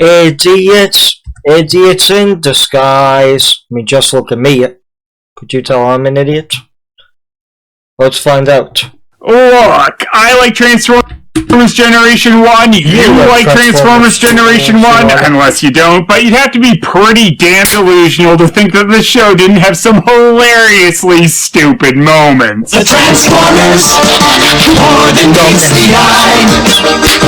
Idiots! Idiots in disguise. I mean, just look at me. Could you tell I'm an idiot? Let's find out. Look, I like Transformers Generation 1, you like Transformers Generation 1, unless you don't, but you'd have to be pretty damn delusional to think that the show didn't have some hilariously stupid moments. The Transformers, more than meets the eye.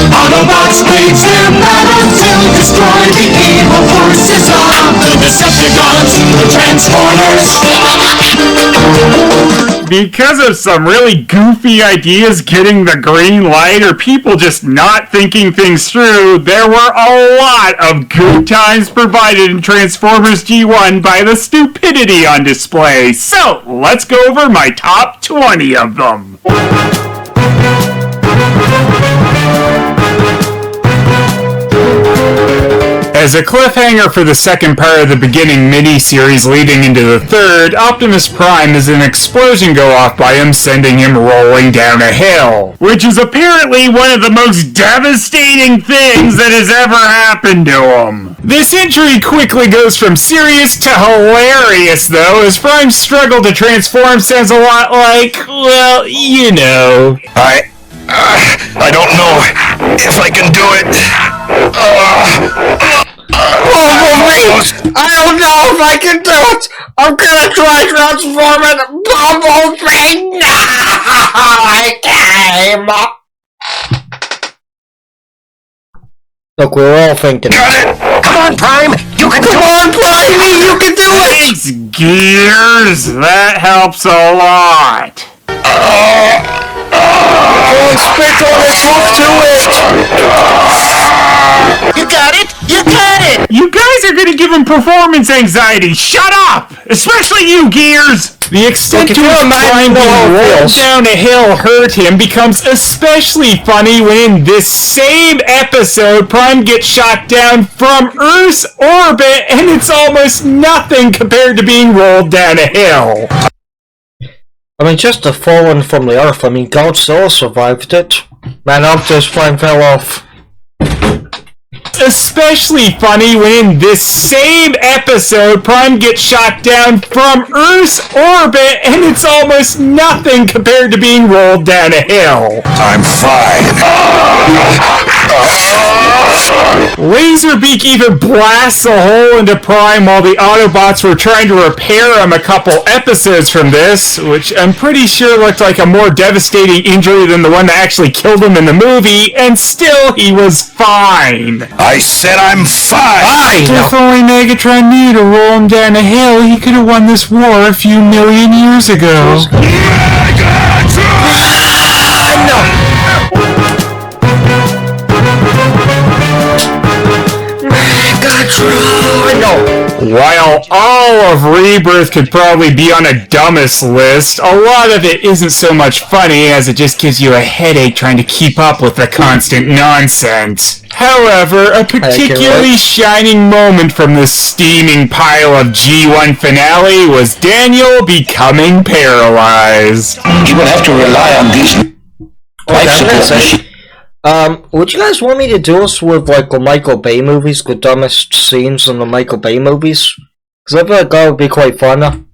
Autobots wage their battle to destroy the evil forces of the Decepticons. The Transformers. Because of some really goofy ideas getting the green light or people just not thinking things through, there were a lot of good times provided in Transformers G1 by the stupidity on display. So, let's go over my top 20 of them. As a cliffhanger for the second part of the beginning mini-series leading into the third, Optimus Prime has an explosion go off by him, sending him rolling down a hill, which is apparently one of the most devastating things that has ever happened to him. This injury quickly goes from serious to hilarious, though, as Prime's struggle to transform sounds a lot like, well, you know. I don't know if I can do it. I don't know if I can do it! I'm gonna try transforming Bumblebee! No! I came! Look, we're all thinking. Got it! Come on, Prime! You can do it! Come on, Prime! You can do it! Thanks, Gears! That helps a lot. Spit on it, hook to it! You got it! You got it! You guys are gonna give him performance anxiety! Shut up! Especially you, Gears! The extent to which Prime being rolled down a hill hurt him becomes especially funny when in this same episode, Prime gets shot down from Earth's orbit and it's almost nothing compared to being rolled down a hill. I mean, just the falling from the earth. I mean, God still survived it. Man, Optimus Prime fell off. Especially funny when in this same episode, Prime gets shot down from Earth's orbit and it's almost nothing compared to being rolled down a hill. I'm fine. Laserbeak even blasts a hole into Prime while the Autobots were trying to repair him a couple episodes from this, which I'm pretty sure looked like a more devastating injury than the one that actually killed him in the movie, and still he was fine. I said I'm fine! If only Megatron knew to roll him down a hill, he could have won this war a few million years ago. While all of Rebirth could probably be on a dumbest list, a lot of it isn't so much funny as it just gives you a headache trying to keep up with the constant nonsense. However, a particularly shining moment from this steaming pile of G1 finale was Daniel becoming paralyzed. You will have to rely on these life support machines. Would you guys want me to do this with, like, the Michael Bay movies, the dumbest scenes in the Michael Bay movies? Because I feel like that would be quite fun.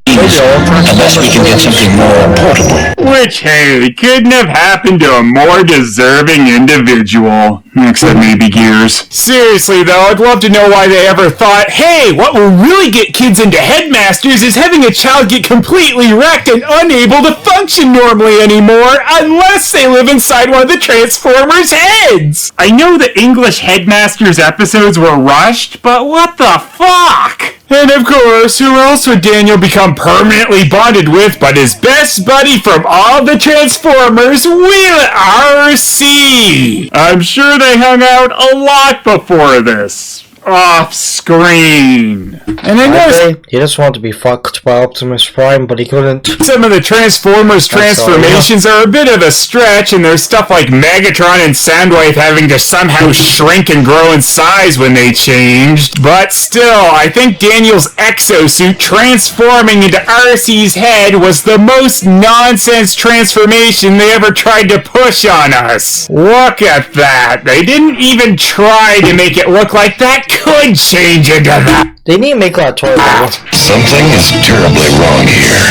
Unless we can get something more portable. Which, hey, couldn't have happened to a more deserving individual. Except maybe Gears. Seriously, though, I'd love to know why they ever thought, hey, what will really get kids into Headmasters is having a child get completely wrecked and unable to function normally anymore unless they live inside one of the Transformers' heads. I know the English Headmasters episodes were rushed, but what the fuck? And of course, who else would Daniel become permanently bonded with but his best buddy from all the Transformers, Will RC? I'm sure they hung out a lot before this. off screen. And I noticed he just wanted to be fucked by Optimus Prime, but he couldn't. some of the Transformers transformations are a bit of a stretch, and there's stuff like Megatron and Soundwave having to somehow shrink and grow in size when they changed. But still, I think Daniel's exosuit transforming into RC's head was the most nonsense transformation they ever tried to push on us. Look at that. They didn't even try to make it look like that could change into that. They need to make that toy level. Something is terribly wrong here.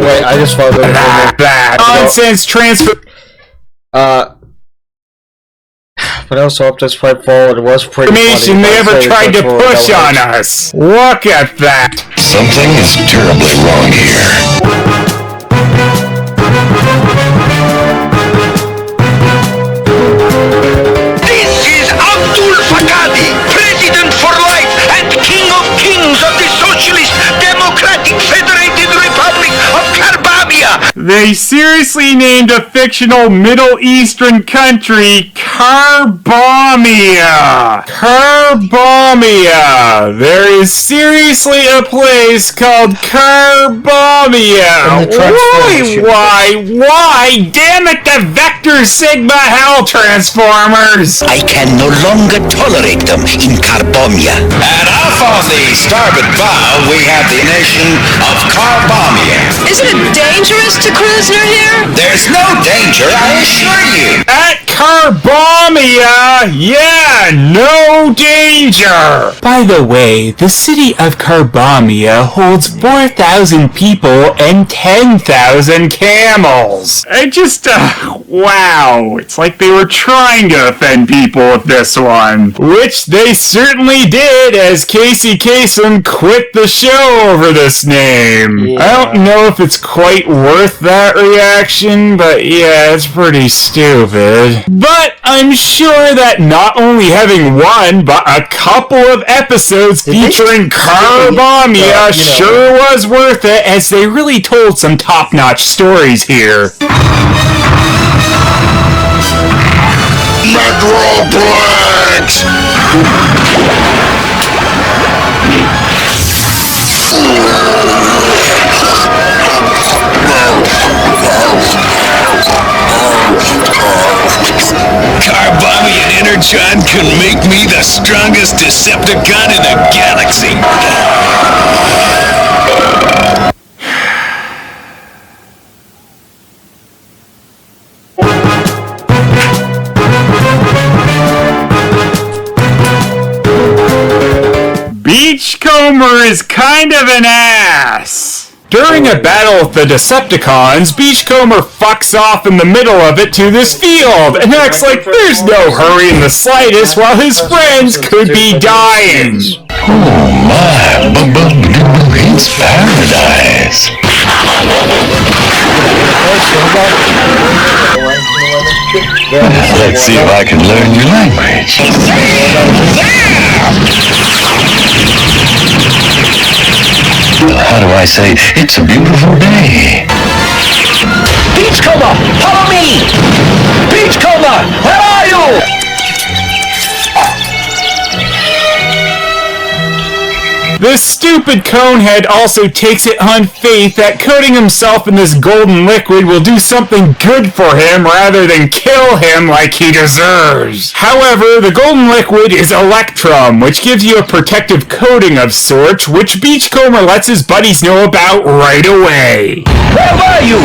Wait, I just found out. That nonsense transfer. But also Optimus Prime forward was pretty funny. They ever tried to push on us. Look at that. Something is terribly wrong here. This is Abdul Fakadi, President for Life and King of Kings of the Socialist Democratic Federated Republic of Karbamia. They seriously named a fictional Middle Eastern country Karbamia. Karbamia. There is seriously a place called Karbamia. Why? Damn it, the Vector Sigma Hell Transformers. I can no longer tolerate them in Karbamia. And off on the starboard bow, we have the nation of Karbamia. Isn't it dangerous to cruise near here? There's no danger, I assure you. At Karbamia, yeah, no danger. By the way, the city of Karbamia holds 4,000 people and 10,000 camels. I just, wow, it's like they were trying to offend people with this one. Which they certainly did, as Casey Kasem quit the show over this name. Yeah. I don't know if it's quite worth that reaction, but yeah, it's pretty stupid. But I'm sure that not only having one, but a couple of episodes featuring Karbamia sure was worth it, as they really told some top-notch stories here. Metroplex! Carbamian Energon can make me the strongest Decepticon in the galaxy. Beachcomber is kind of an ass. During a battle with the Decepticons, Beachcomber fucks off in the middle of it to this field and acts like there's no hurry in the slightest while his friends could be dying. Oh my, it's paradise. Let's see if I can learn your language. How do I say, it's a beautiful day? Beachcomber, follow me! Beachcomber, where are you? This stupid conehead also takes it on faith that coating himself in this golden liquid will do something good for him rather than kill him like he deserves. However, the golden liquid is Electrum, which gives you a protective coating of sorts, which Beachcomber lets his buddies know about right away. Where were you?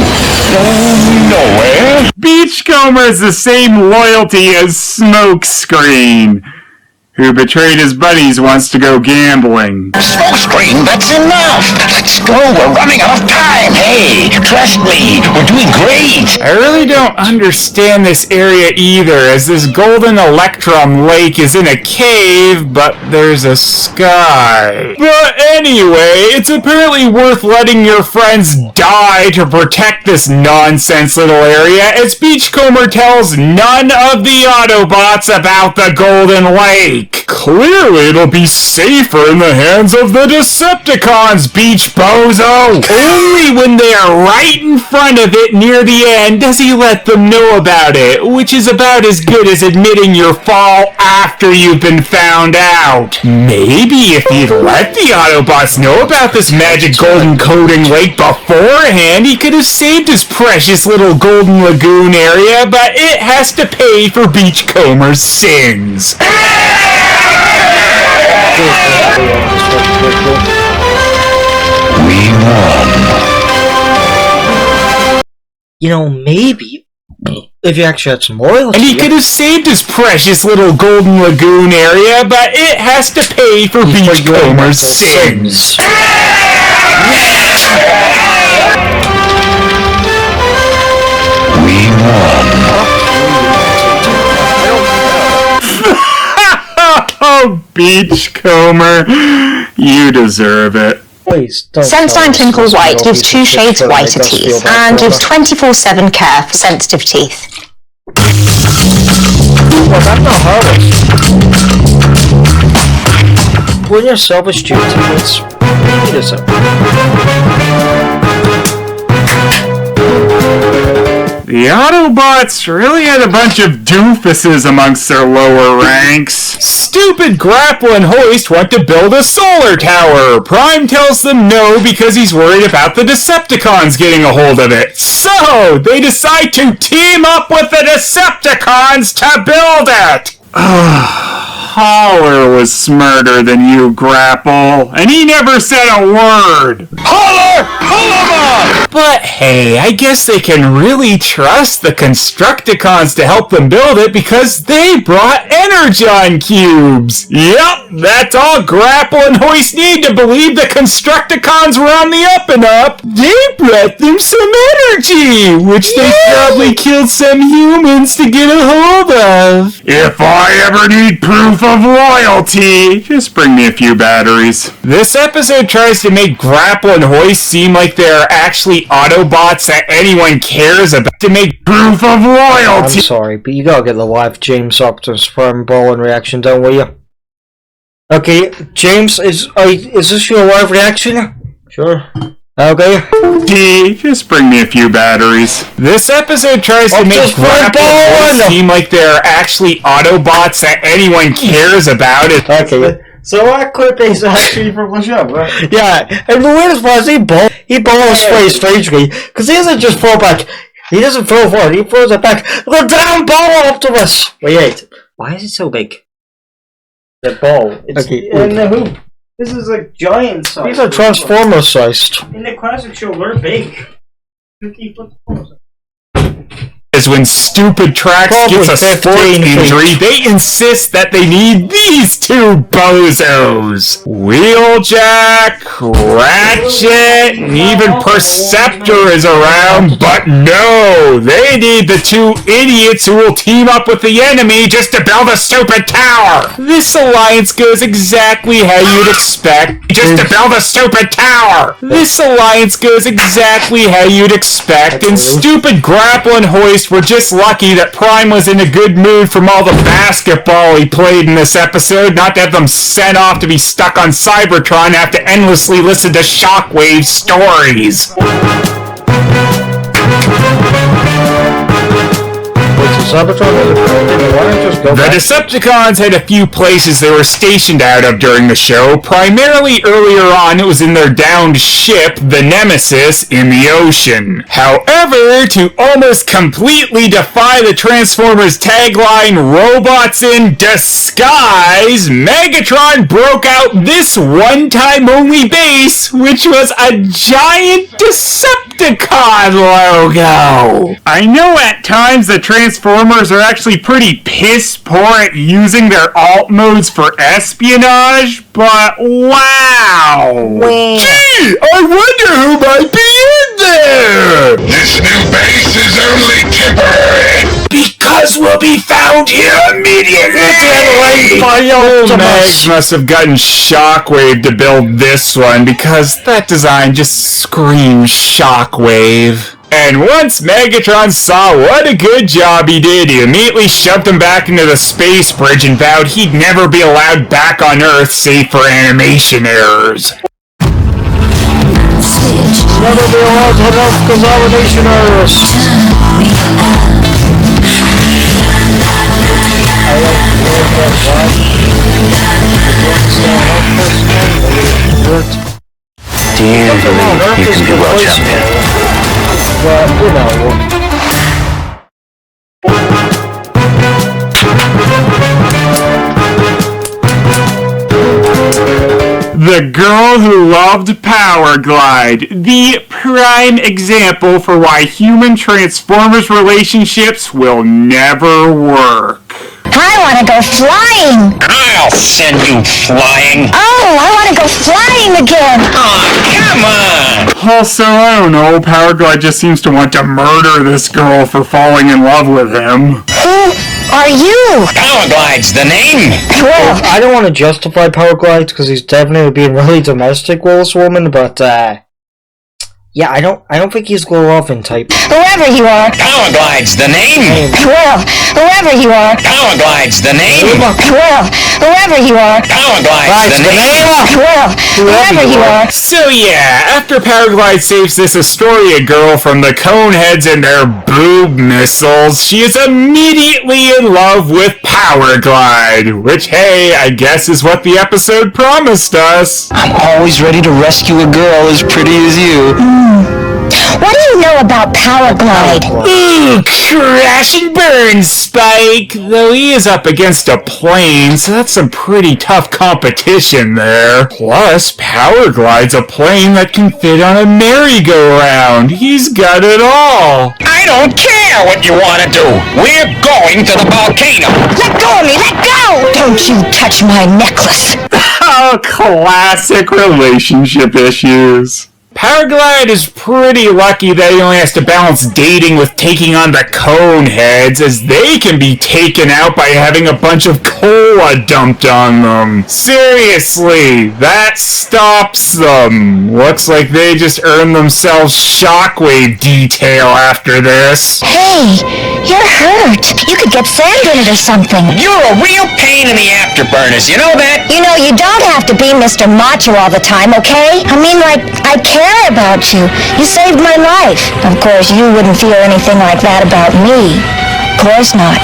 Nowhere. Beachcomber has the same loyalty as Smokescreen, who betrayed his buddies once to go gambling. Smokescreen, that's enough! Let's go, we're running out of time! Hey, trust me, we're doing great! I really don't understand this area either, as this golden Electrum lake is in a cave, but there's a sky. But anyway, it's apparently worth letting your friends die to protect this nonsense little area, as Beachcomber tells none of the Autobots about the golden lake. like. Clearly it'll be safer in the hands of the Decepticons, Beach Bozo! Only when they are right in front of it near the end does he let them know about it, which is about as good as admitting your fall after you've been found out. Maybe if he'd let the Autobots know about this magic golden coating lake beforehand, he could have saved his precious little Golden Lagoon area, but it has to pay for Beachcomber's sins. We won. You know, maybe if you actually had some loyalty. And he could have saved his precious little Golden Lagoon area, but it has to pay for Beachcomber's sins. We won. Oh, Beachcomber, you deserve it. Please don't. Sensodyne Twinkle White gives 2 shades whiter teeth and gives 24/7 care for sensitive teeth. Well, that's not harmless. When you're selfish, dude, it's you deserve it. The Autobots really had a bunch of doofuses amongst their lower ranks. Stupid Grapple and Hoist want to build a solar tower. Prime tells them no because he's worried about the Decepticons getting a hold of it. So, they decide to team up with the Decepticons to build it. Holler was smarter than you, Grapple, and he never said a word. Holler! Holler! But hey, I guess they can really trust the Constructicons to help them build it because they brought Energon cubes. Yep, that's all Grapple and Hoist need to believe the Constructicons were on the up and up. They brought them some energy, which they probably killed some humans to get a hold of. If I ever need proof of loyalty, just bring me a few batteries. This episode tries to make Grapple and Hoist seem like they're actually Autobots that anyone cares about to make proof of loyalty. I'm sorry, but you gotta get the live James Optimus Prime Ballin reaction done, will you? Okay, James, is this your live reaction? Sure. Okay. D, just bring me a few batteries. This episode tries to make Grapple and Hoist seem like they're actually Autobots that anyone cares about. Okay. So that clip is actually from the show, right? Yeah, and the weirdest part is he balls very strangely, because he doesn't just throw back, he doesn't throw forward, he throws it back. The damn ball, Optimus! Wait, why is it so big? The ball. It's Okay. in the hoop. This is like giant size. These are Transformer sized. In the classic show, they're big. 50 foot tall. Is when Stupid Tracks gets a sports injury, they insist that they need these two bozos. Wheeljack, Ratchet, and even Perceptor is around, but no, they need the two idiots who will team up with the enemy just to build a stupid tower. This alliance goes exactly how you'd expect, just to build a stupid tower. This alliance goes exactly how you'd expect, and Stupid Grapple and Hoist we're just lucky that Prime was in a good mood from all the basketball he played in this episode, not to have them sent off to be stuck on Cybertron and have to endlessly listen to Shockwave stories. The Decepticons had a few places they were stationed out of during the show. Primarily earlier on, it was in their downed ship, the Nemesis, in the ocean. However, to almost completely defy the Transformers tagline, Robots in Disguise, Megatron broke out this one-time only base, which was a giant Decepticon logo. I know at times the Transformers are actually pretty piss poor at using their alt modes for espionage, but wow! Gee, I wonder who might be in there! This new base is only temporary. Because we'll be found here immediately! Old Mags must have gotten Shockwave to build this one, because that design just screams Shockwave. And once Megatron saw what a good job he did, he immediately shoved him back into the space bridge and vowed he'd never be allowed back on Earth save for animation errors. Never be allowed to have consolidation errors. Do you believe you can do well, champion? But, you know... The girl who loved Power Glide, the prime example for why human Transformers relationships will never work. I want to go flying! I'll send you flying. Oh, I want to go flying again! Come on! Also, I don't know, Power Glide just seems to want to murder this girl for falling in love with him. Who are you? Power Glide's the name. Well, I don't want to justify Power Glide because he's definitely being really domestic with this woman, but yeah, I don't think he's Glove-in type. whoever you are. Power Glide's the name. Well, whoever you are. Power Glide's the name. Well, whoever you are. Power Glide's the name. Well, whoever you are. So yeah, after Power Glide saves this Astoria girl from the Coneheads and their boob missiles, she is immediately in love with Power Glide, which, hey, I guess is what the episode promised us. I'm always ready to rescue a girl as pretty as you. What do you know about Power Glide? Ooh, crash and burn, Spike! Though he is up against a plane, so that's some pretty tough competition there. Plus, Power Glide's a plane that can fit on a merry-go-round. He's got it all. I don't care what you want to do. We're going to the volcano. Let go of me! Let go! Don't you touch my necklace! Oh, classic relationship issues. Power Glide is pretty lucky that he only has to balance dating with taking on the Coneheads, as they can be taken out by having a bunch of cola dumped on them. Seriously, that stops them. Looks like they just earned themselves Shockwave detail after this. Hey, you're hurt. You could get sand in it or something. You're a real pain in the afterburners, you know that? You know, you don't have to be Mr. Macho all the time, okay? I mean, like, I care about you. You saved my life. Of course, you wouldn't feel anything like that about me. Of course not.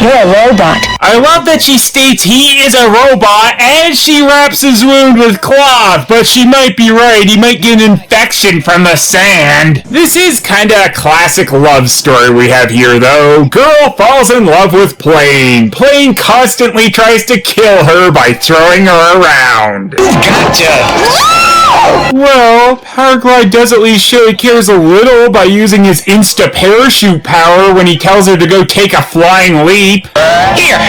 You're a robot. I love that she states he is a robot and she wraps his wound with cloth, but she might be right. He might get an infection from the sand. This is kinda a classic love story we have here, though. Girl falls in love with Plane. Plane constantly tries to kill her by throwing her around. Gotcha. Well, Power Glide does at least show he cares a little by using his insta-parachute power when he tells her to go take a flying leap. Here,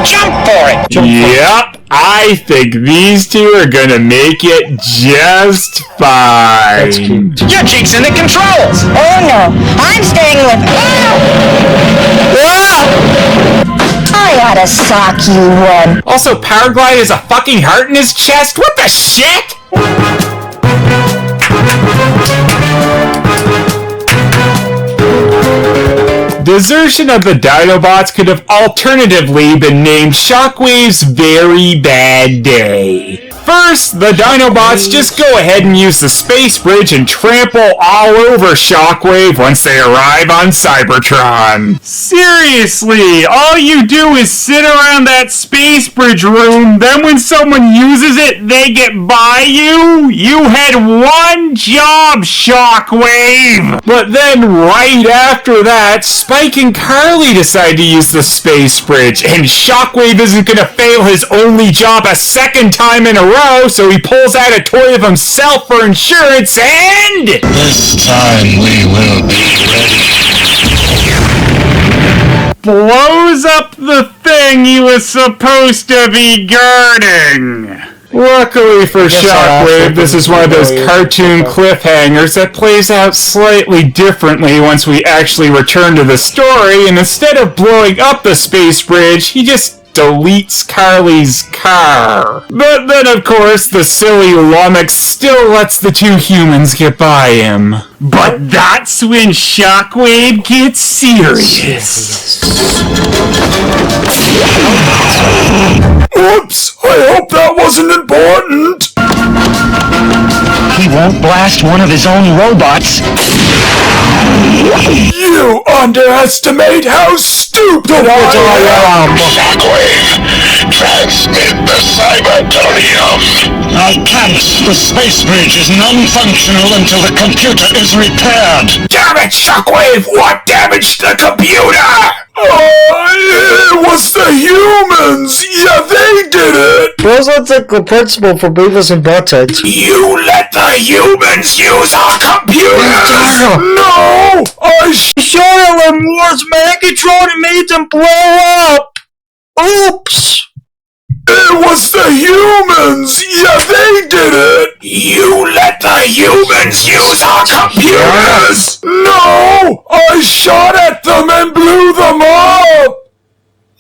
jump for it. Yep, I think these two are gonna make it just fine. That's cute. Your cheek's in the controls. Oh no, I'm staying with... I ought to sock you one. Also, Power Glide has a fucking heart in his chest? What the shit? Desertion of the Dinobots could have alternatively been named Shockwave's Very Bad Day. First, the Dinobots just go ahead and use the space bridge and trample all over Shockwave once they arrive on Cybertron. Seriously, all you do is sit around that space bridge room, then when someone uses it, they get by you? You had one job, Shockwave! But then right after that, Spike and Carly decide to use the space bridge, and Shockwave isn't gonna fail his only job a second time in a row, so he pulls out a toy of himself for insurance and... This time we will be ready. blows up the thing he was supposed to be guarding. Luckily for Shockwave, this is one of those cartoon cliffhangers that plays out slightly differently once we actually return to the story, and instead of blowing up the space bridge, he just deletes Carly's car. But then, of course, the silly Lummox still lets the two humans get by him. But that's when Shockwave gets serious. Oops! I hope that wasn't important! He won't blast one of his own robots. You underestimate how stupid I am! Shockwave, transmit the Cybertonium. I can't. The space bridge is non-functional until the computer is repaired. Damn it, Shockwave! What damaged the computer? It was the humans! Yeah, they did it! Wasn't like the principal for Beavis and Butthead? You let the humans use our computers! No! Showed them was Megatron and made them blow up! Oops! It was the humans! Yeah, they did it! You let the humans use our computers! No! I shot at them and blew them up!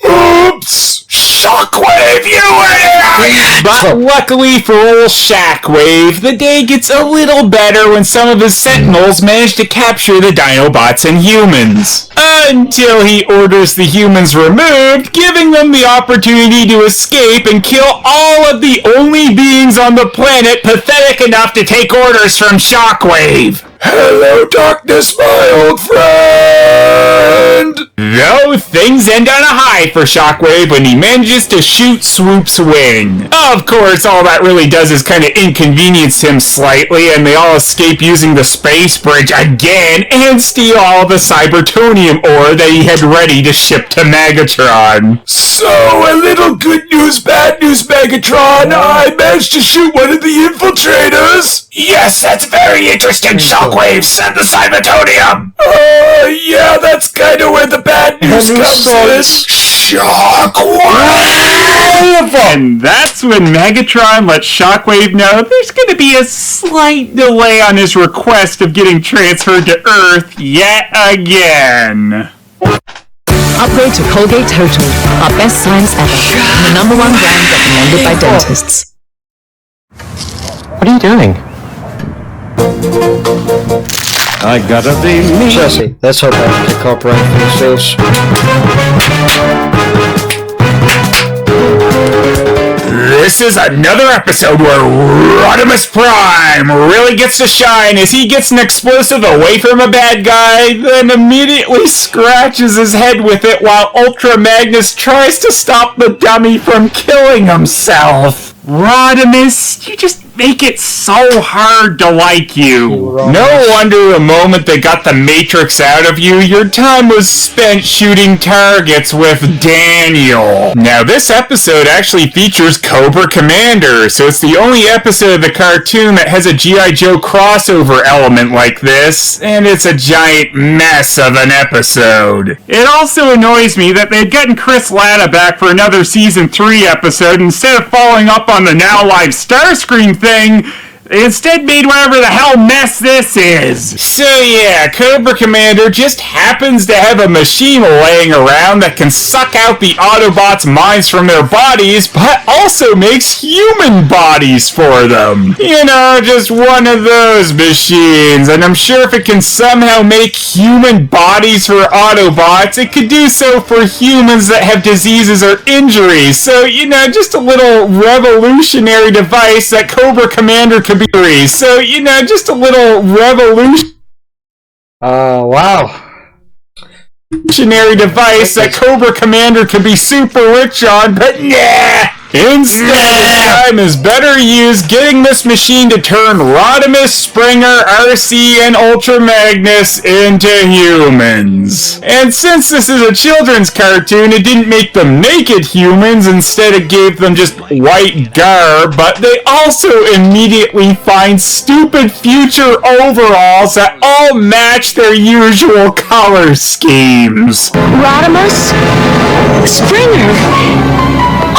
Oops! Shockwave, you idiot! But luckily for old Shockwave, the day gets a little better when some of his Sentinels manage to capture the Dinobots and humans. Until he orders the humans removed, giving them the opportunity to escape and kill all of the only beings on the planet pathetic enough to take orders from Shockwave. Hello, darkness, my old friend! Though things end on a high for Shockwave when he manages to shoot Swoop's wing. Of course, all that really does is kind of inconvenience him slightly, and they all escape using the space bridge again and steal all the Cybertonium ore that he had ready to ship to Megatron. So, a little good news, bad news, Megatron. I managed to shoot one of the infiltrators. Yes, that's very interesting, Shockwave! Send the Cybertonium! Yeah, that's kind of where the bad news comes in. Shockwave! And that's when Megatron lets Shockwave know there's going to be a slight delay on his request of getting transferred to Earth yet again. Upgrade to Colgate Total, our best science ever, and the #1 brand recommended by dentists. What are you doing? I gotta be me. Jesse, let's hope I can get copyright for these sales. This is another episode where Rodimus Prime really gets to shine as he gets an explosive away from a bad guy, then immediately scratches his head with it while Ultra Magnus tries to stop the dummy from killing himself. Rodimus, you just make it so hard to like you. No wonder the moment they got the Matrix out of you, your time was spent shooting targets with Daniel. Now this episode actually features Cobra Commander, so it's the only episode of the cartoon that has a G.I. Joe crossover element like this, and it's a giant mess of an episode. It also annoys me that they'd gotten Chris Latta back for another Season 3 episode instead of following up on the now live Starscream thing. They instead made whatever the hell mess this is. So yeah, Cobra Commander just happens to have a machine laying around that can suck out the Autobots' minds from their bodies, but also makes human bodies for them. You know, just one of those machines, and I'm sure if it can somehow make human bodies for Autobots, it could do so for humans that have diseases or injuries. So, you know, just a little revolutionary device that Cobra Commander could be. So, you know, just a little revolutionary device that Cobra Commander could be super rich on, but nah! Instead, his time is better used getting this machine to turn Rodimus, Springer, RC, and Ultra Magnus into humans. And since this is a children's cartoon, it didn't make them naked humans, instead it gave them just white garb, but they also immediately find stupid future overalls that all match their usual color schemes. Rodimus? Springer?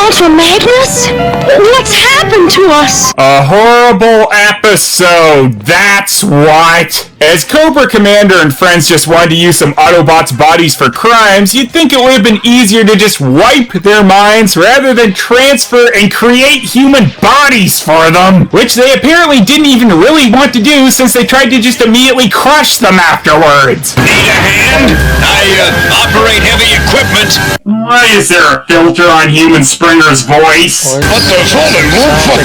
Ultra Magnus? What's happened to us? A horrible episode, that's what! As Cobra Commander and friends just wanted to use some Autobots' bodies for crimes, you'd think it would have been easier to just wipe their minds rather than transfer and create human bodies for them, which they apparently didn't even really want to do since they tried to just immediately crush them afterwards. Need a hand? I operate heavy equipment. Why is there a filter on Human Springer's voice? What the fallen wolf for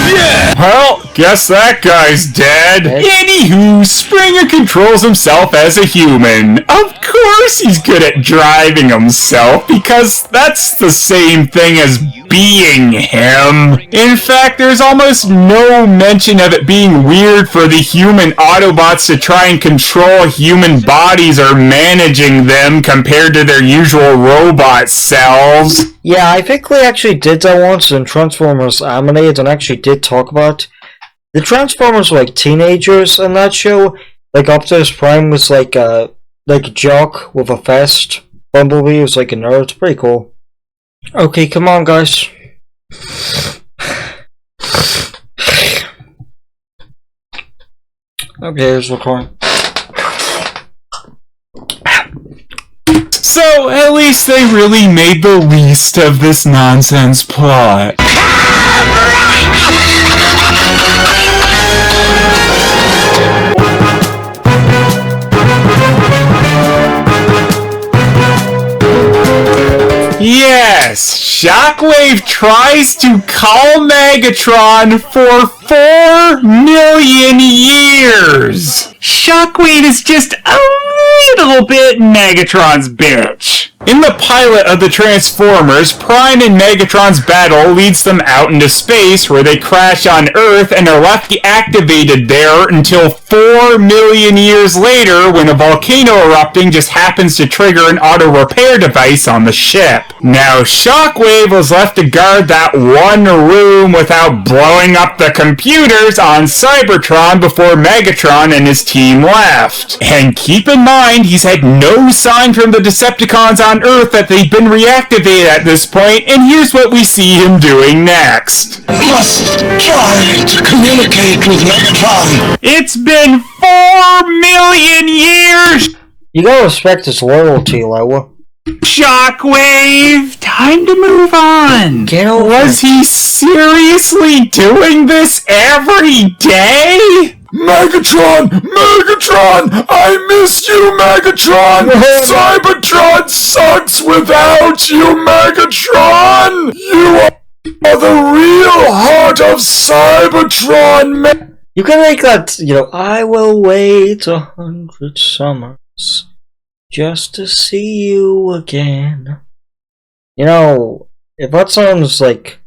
Yeah. Well, guess that guy's dead. Anywho, Springer controls himself as a human. Of course he's good at driving himself, because that's the same thing as being him. In fact, there's almost no mention of it being weird for the human Autobots to try and control human bodies or managing them compared to their usual robot selves. Yeah, I think we actually did that once in Transformers Animated and actually did talk about the Transformers were like teenagers in that show. Like Optimus Prime was like a jock with a vest. Bumblebee was like a nerd. It's pretty cool. Okay, come on guys. Okay, here's recording. So, at least they really made the least of this nonsense plot. Yes, Shockwave tries to call Megatron for 4 million years. Shockwave is just a little bit Megatron's bitch. In the pilot of the Transformers, Prime and Megatron's battle leads them out into space where they crash on Earth and are left deactivated there until 4 million years later when a volcano erupting just happens to trigger an auto repair device on the ship. Now Shockwave was left to guard that one room without blowing up the computers on Cybertron before Megatron and his team left. And keep in mind, he's had no sign from the Decepticons on Earth that they've been reactivated at this point, and here's what we see him doing next. Must try to communicate with Megatron. It's been 4 million years! You gotta respect his loyalty, Loa. Shockwave! Time to move on! Get over Was he seriously doing this every day? Megatron! Megatron! I miss you, Megatron! Cybertron sucks without you, Megatron! You are the real heart of Cybertron, You can make that, I will wait 100 summers just to see you again. If that sounds like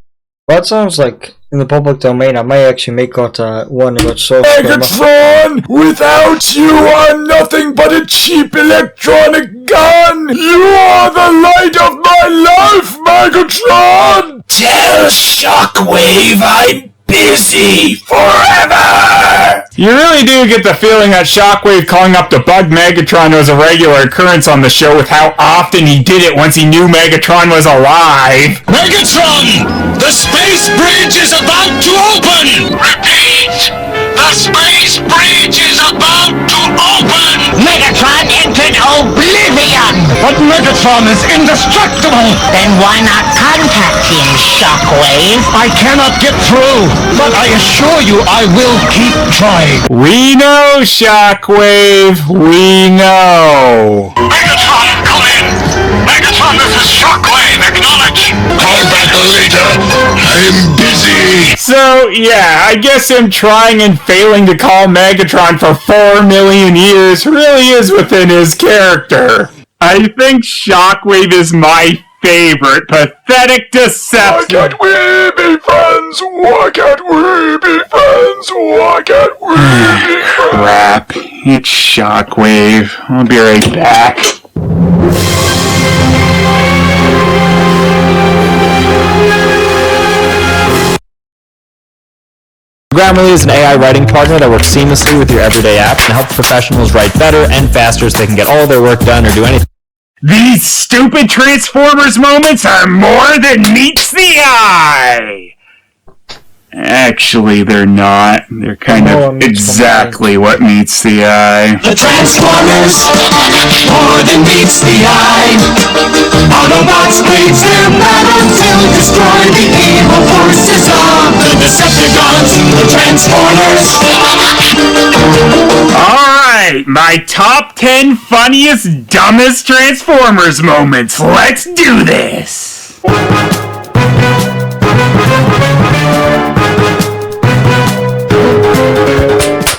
in the public domain, I might actually make that one about so. Megatron! Without you, I'm nothing but a cheap electronic gun! You are the light of my life, Megatron! Tell Shockwave I'm busy forever! You really do get the feeling that Shockwave calling up to bug Megatron was a regular occurrence on the show with how often he did it once he knew Megatron was alive. Megatron! The space bridge is about to open! Repeat! The space bridge is about to open! Megatron entered oblivion! But Megatron is indestructible! Then why not contact him, Shockwave? I cannot get through, but I assure you I will keep trying. We know, Shockwave. We know. Megatron, come in! Megatron, this is Shockwave, acknowledge! Call back later. I'm busy. So, yeah, I guess him trying and failing to call Megatron for 4 million years really is within his character. I think Shockwave is my favorite pathetic deception. Why can't we be friends? Why can't we be friends? Why can't we be friends? Crap. It's Shockwave. I'll be right back. Grammarly is an AI writing partner that works seamlessly with your everyday apps and helps professionals write better and faster so they can get all their work done or do anything. These stupid Transformers moments are more than meets the eye! Actually, they're not. They're kind of exactly what meets the eye. The Transformers, more than meets the eye. Autobots wage their battle to destroy the evil forces of the Decepticons. The Transformers. Alright, my top 10 funniest, dumbest Transformers moments. Let's do this!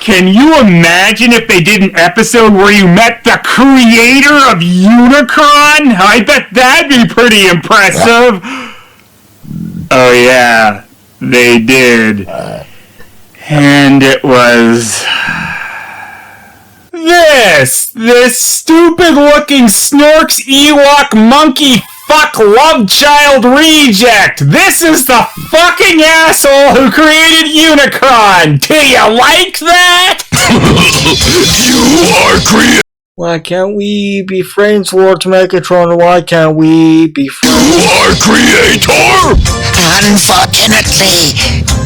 Can you imagine if they did an episode where you met the creator of Unicron? I bet that'd be pretty impressive. Oh yeah, they did. And it was... This stupid-looking Snorks Ewok monkey fuck love child reject! This is the fucking asshole who created Unicron! Do you like that? You are creative. Why can't we be friends, Lord Megatron? Why can't we be friends? You are creator. Unfortunately,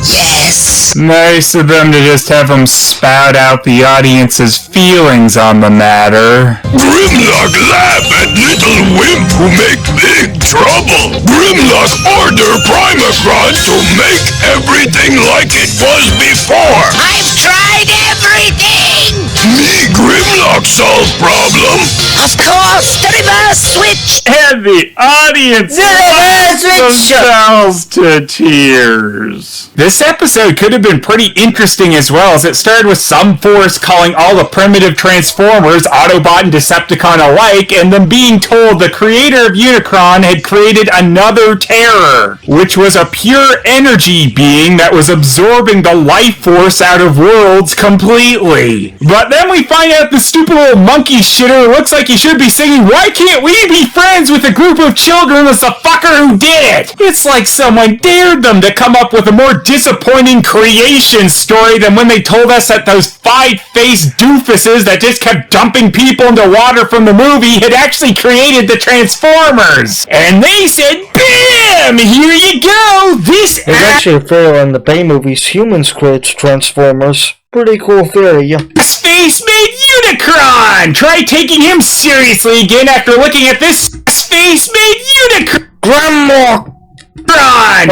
yes. Nice of them to just have him spout out the audience's feelings on the matter. Grimlock laugh at little wimp who make big trouble. Grimlock order Primacron to make everything like it was before. I've tried everything! Me Grimlock solve problem. Of course, the reverse switch! And the audience laughs themselves to tears. This episode could have been pretty interesting as well, as it started with some force calling all the primitive Transformers, Autobot and Decepticon alike, and them being told the creator of Unicron had created another terror, which was a pure energy being that was absorbing the life force out of worlds completely. But then we find out the stupid little monkey shitter looks like he should be singing "Why Can't We Be Friends with a Group of Children" as the fucker who did it. It's like someone dared them to come up with a more disappointing creation story than when they told us that those five-faced doofuses that just kept dumping people into water from the movie had actually created the Transformers. And they said, BAM! Here you go! This It's actually fair in the Bay movies, humans create Transformers. Pretty cool theory, yeah. Space made Unicron! Try taking him seriously again after looking at this Space made Unicron! Grandma!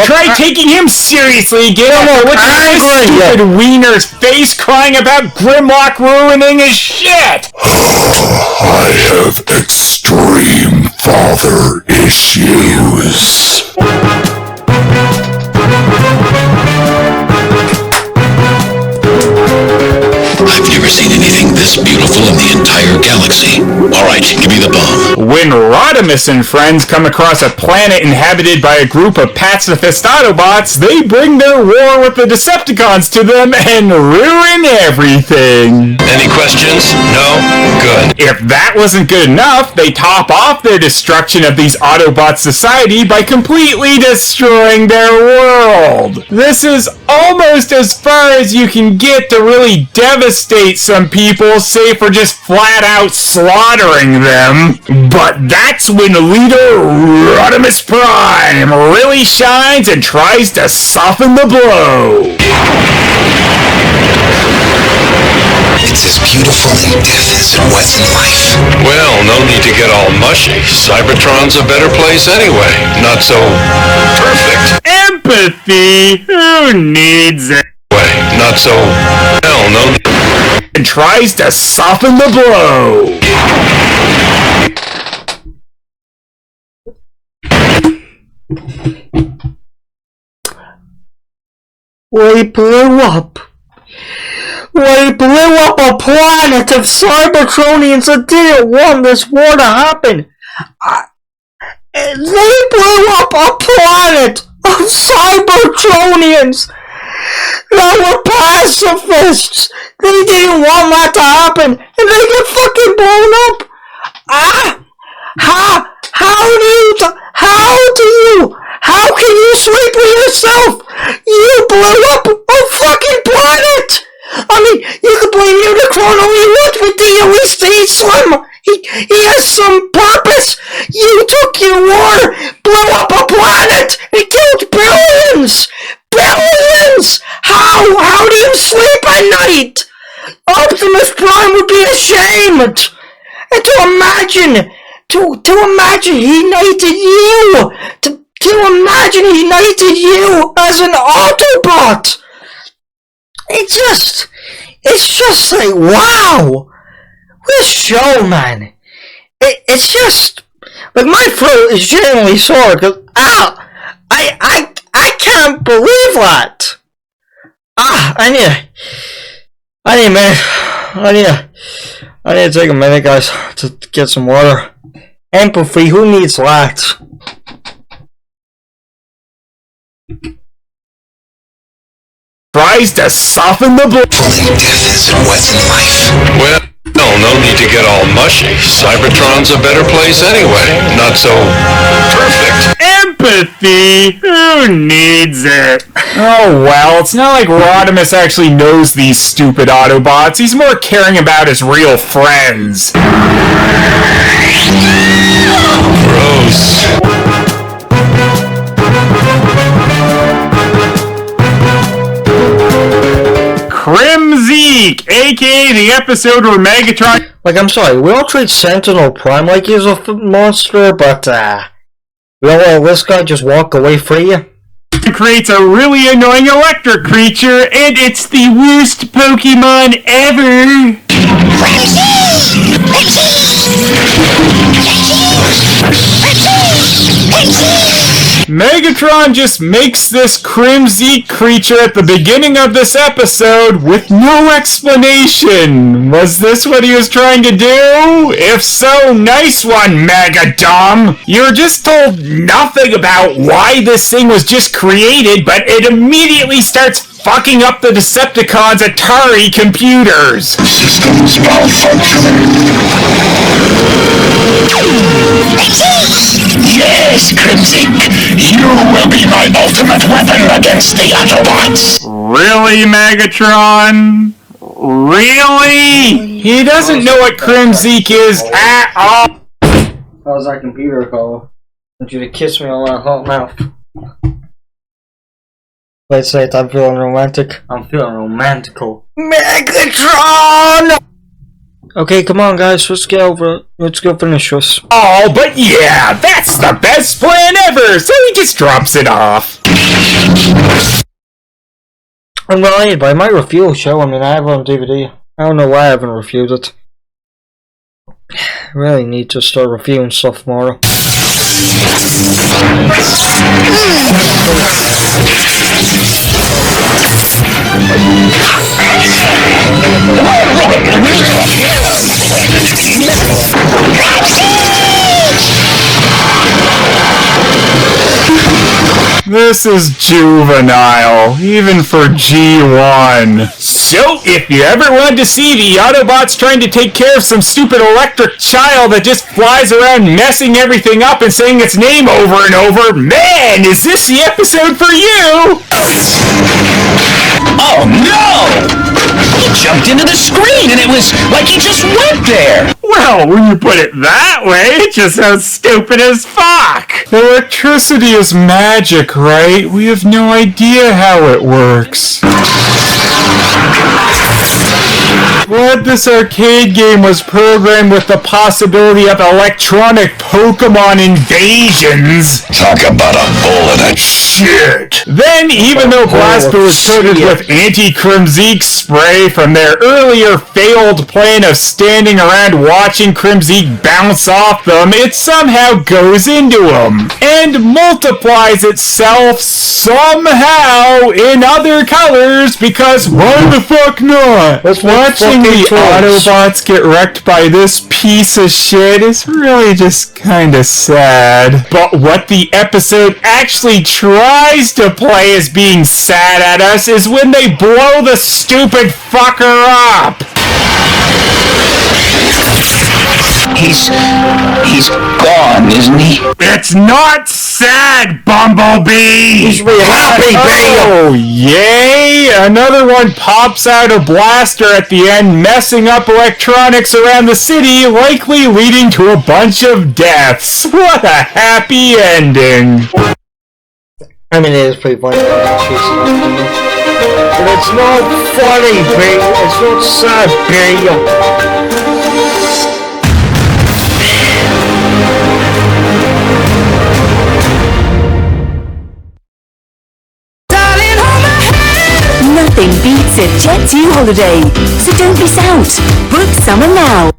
Try taking him seriously again after looking at this stupid wiener's face crying about Grimlock ruining his shit! I have extreme father issues. I've never seen anything this beautiful in the entire galaxy. Alright, give me the bomb. When Rodimus and friends come across a planet inhabited by a group of pacifist Autobots, they bring their war with the Decepticons to them and ruin everything. Any questions? No? Good. If that wasn't good enough, they top off their destruction of these Autobot society by completely destroying their world. This is almost as far as you can get to really devastate some people, save for just flat out slaughtering them. But that's when leader Rodimus Prime really shines and tries to soften the blow. It's as beautiful in death as it was in life. Well, no need to get all mushy. Cybertron's a better place anyway. Not so perfect. Empathy? Who needs it? Not so... Hell, no... And tries to soften the blow. We blew up. We blew up a planet of Cybertronians that didn't want this war to happen. They blew up a planet of Cybertronians that were pacifists. They didn't want that to happen, and they got fucking blown up. How can you sleep with yourself? You blew up a fucking planet. I mean, you could blame Unicron all you want, but do you at least eat some? He has some purpose! You took your war, blew up a planet, and killed billions! Billions! How do you sleep at night? Optimus Prime would be ashamed! And to imagine he knighted you! To imagine he knighted you as an Autobot! It's just like, wow! What a show, man! It's just, like, my throat is genuinely sore, because, I can't believe that! I need to take a minute, guys, to get some water. Empathy, who needs that? Tries to soften the blow. Death is what's in life. Well, no need to get all mushy. Cybertron's a better place anyway. Not so perfect. Empathy? Who needs it? Oh well, it's not like Rodimus actually knows these stupid Autobots. He's more caring about his real friends. Gross. Crimzeek, aka the episode where Megatron... Like, I'm sorry, we all treat Sentinel Prime like he's a monster, but, we all let this guy just walk away free. creates a really annoying electric creature, and it's the worst Pokemon ever! Megatron just makes this Crimzeek creature at the beginning of this episode with no explanation. Was this what he was trying to do? If so, nice one, Megadom! You were just told nothing about why this thing was just created, but it immediately starts fucking up the Decepticons' Atari computers. Systems malfunctioning. Yes, Crimzeek, you will be my ultimate weapon against the Autobots. Really, Megatron? Really? He doesn't know what Crimzeek is at all. How's that computer call? I want you to kiss me on that hot mouth. Let's say it, I'm feeling romantic. I'm feeling romantical. Megatron! Okay, come on, guys. Let's get over it. Let's go finish this. Oh, but yeah, that's the best plan ever. So he just drops it off. Unrelated, but I might review a show. I mean, I have it on DVD. I don't know why I haven't reviewed it. I really need to start reviewing stuff more. This is juvenile, even for G1. So, if you ever wanted to see the Autobots trying to take care of some stupid electric child that just flies around messing everything up and saying its name over and over, man, is this the episode for you? Oh no! He jumped into the screen and it was like he just went there! Well, when you put it that way, it just sounds stupid as fuck! Electricity is magic, right? We have no idea how it works. What this arcade game was programmed with the possibility of electronic Pokemon invasions. Talk about a bull in a shit! Then, even though Blaster was coated with anti-Crimzeek spray from their earlier failed plan of standing around watching Crimzeek bounce off them, it somehow goes into them and multiplies itself somehow in other colors, because why the fuck not? Watching the Autobots get wrecked by this piece of shit is really just kinda sad. But what the episode actually tries to play as being sad at us is when they blow the stupid fucker up. He's gone, isn't he? It's not sad, Bumblebee! He's really happy, Oh, yay! Another one pops out a blaster at the end, messing up electronics around the city, likely leading to a bunch of deaths. What a happy ending! I mean, it is pretty funny. But it's not funny, B. It's not sad, B. Nothing beats a Jet2 holiday, so don't miss out. Book summer now.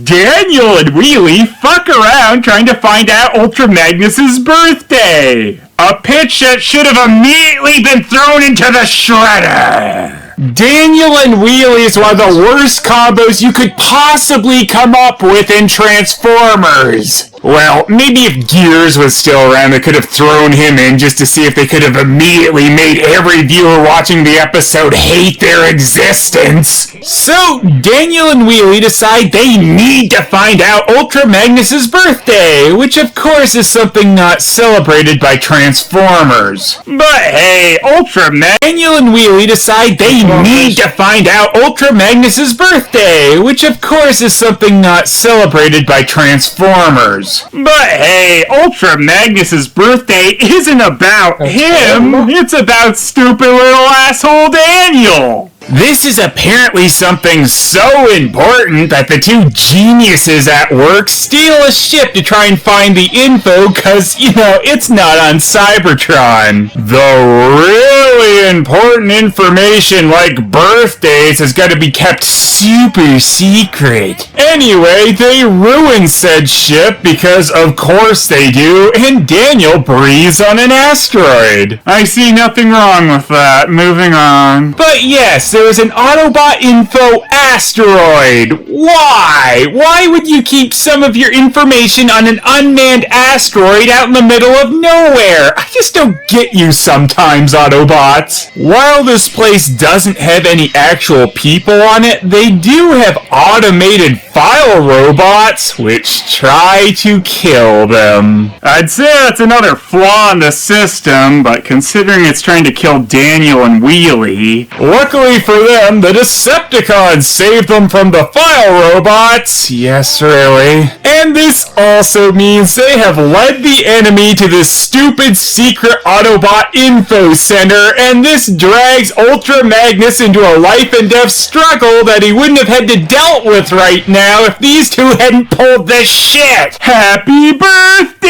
Daniel and Wheelie fuck around trying to find out Ultra Magnus's birthday. A pitch that should have immediately been thrown into the shredder. Daniel and Wheelie is one of the worst combos you could possibly come up with in Transformers. Well, maybe if Gears was still around, they could have thrown him in just to see if they could have immediately made every viewer watching the episode hate their existence. So, Daniel and Wheelie decide they need to find out Ultra Magnus's birthday, which of course is something not celebrated by Transformers. But hey, Daniel and Wheelie decide they need to find out Ultra Magnus's birthday, which of course is something not celebrated by Transformers. But hey, Ultra Magnus's birthday isn't about him, it's about stupid little asshole Daniel. This is apparently something so important that the two geniuses at work steal a ship to try and find the info cause, it's not on Cybertron. The really important information like birthdays has got to be kept super secret. Anyway, they ruin said ship because of course they do, and Daniel breathes on an asteroid. I see nothing wrong with that. Moving on. But yes, there was an Autobot info asteroid. Why? Why would you keep some of your information on an unmanned asteroid out in the middle of nowhere? I just don't get you sometimes, Autobots. While this place doesn't have any actual people on it, they do have automated file robots which try to kill them. I'd say that's another flaw in the system, but considering it's trying to kill Daniel and Wheelie, luckily for them, the Decepticons saved them from the file robots. Yes, really. And this also means they have led the enemy to this stupid secret Autobot info center, and this drags Ultra Magnus into a life and death struggle that he wouldn't have had to dealt with right now if these two hadn't pulled this shit. Happy birthday!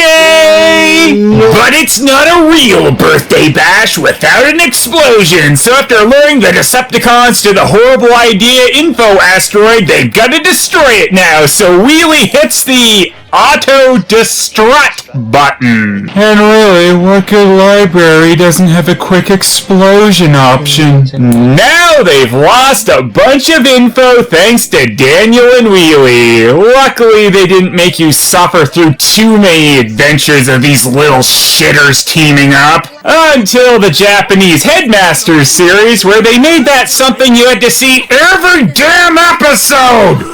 But it's not a real birthday bash without an explosion, so after luring the Decepticons to the horrible idea info asteroid, they've got to destroy it now, so Wheelie hits the auto-destruct button. And really, what good library doesn't have a quick explosion option? Now they've lost a bunch of info thanks to Daniel and Wheelie. Luckily, they didn't make you suffer through too many adventures of these little shitters teaming up. Until the Japanese Headmasters series, where they made that something you had to see every damn episode!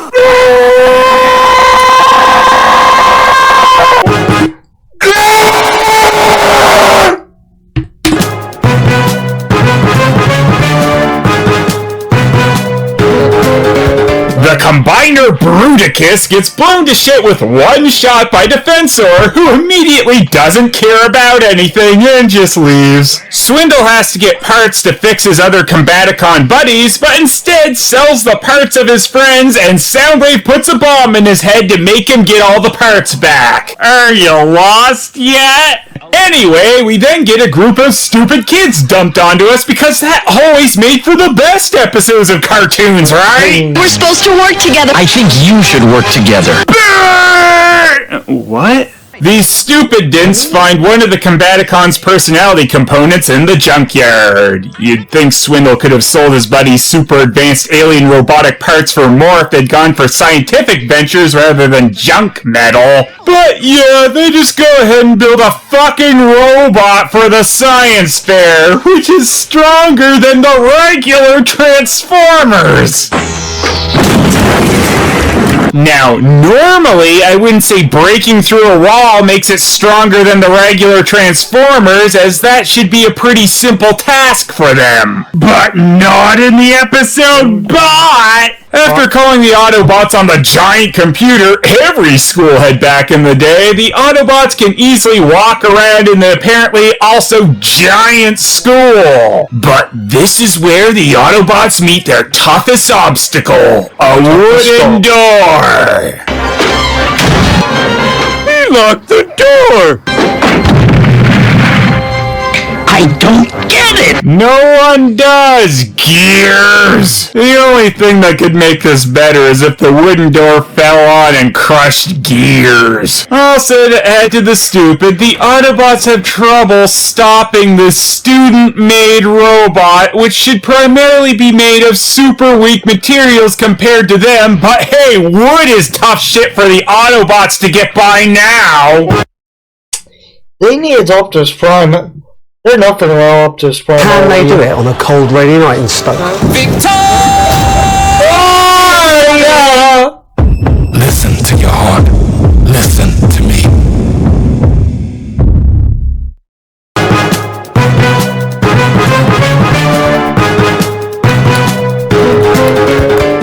The Combiner Bruticus gets blown to shit with one shot by Defensor, who immediately doesn't care about anything and just leaves. Swindle has to get parts to fix his other Combaticon buddies, but instead sells the parts of his friends, and Soundwave puts a bomb in his head to make him get all the parts back. Are you lost yet? Anyway, we then get a group of stupid kids dumped onto us because that always made for the best episodes of cartoons, right? We're supposed to work together. I think you should work together. What? These stupid dints find one of the Combaticons' personality components in the junkyard. You'd think Swindle could have sold his buddies super advanced alien robotic parts for more if they'd gone for scientific ventures rather than junk metal. But yeah, they just go ahead and build a fucking robot for the science fair, which is stronger than the regular Transformers. Now, normally, I wouldn't say breaking through a wall makes it stronger than the regular Transformers, as that should be a pretty simple task for them. But not in the episode, but... After calling the Autobots on the giant computer every school had back in the day, the Autobots can easily walk around in the apparently also giant school. But this is where the Autobots meet their toughest obstacle, a wooden door. He locked the door. I don't get it! No one does, Gears! The only thing that could make this better is if the wooden door fell on and crushed Gears. Also, to add to the stupid, the Autobots have trouble stopping this student-made robot, which should primarily be made of super weak materials compared to them, but hey, wood is tough shit for the Autobots to get by now! They need Optimus Prime. They're nothing wrong Optimus Prime. Can they do it on a cold, rainy night in Stoke? Listen to your heart. Listen to me.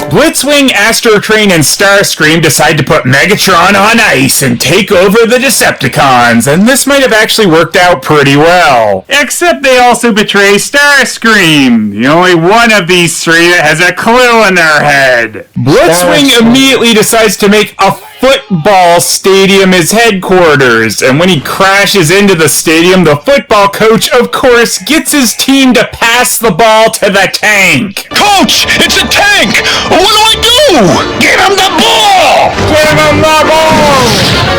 Blitzwing, Astrotrain, and Starscream decide to put Megatron on ice and take over the Decepticons, and this might have actually worked out pretty well. Except they also betray Starscream, the only one of these three that has a clue in their head. Blitzwing immediately decides to make a football stadium his headquarters, and when he crashes into the stadium, the football coach, of course, gets his team to pass the ball to the tank. Coach, it's a tank! What do I do? Give him the ball! Give him the ball!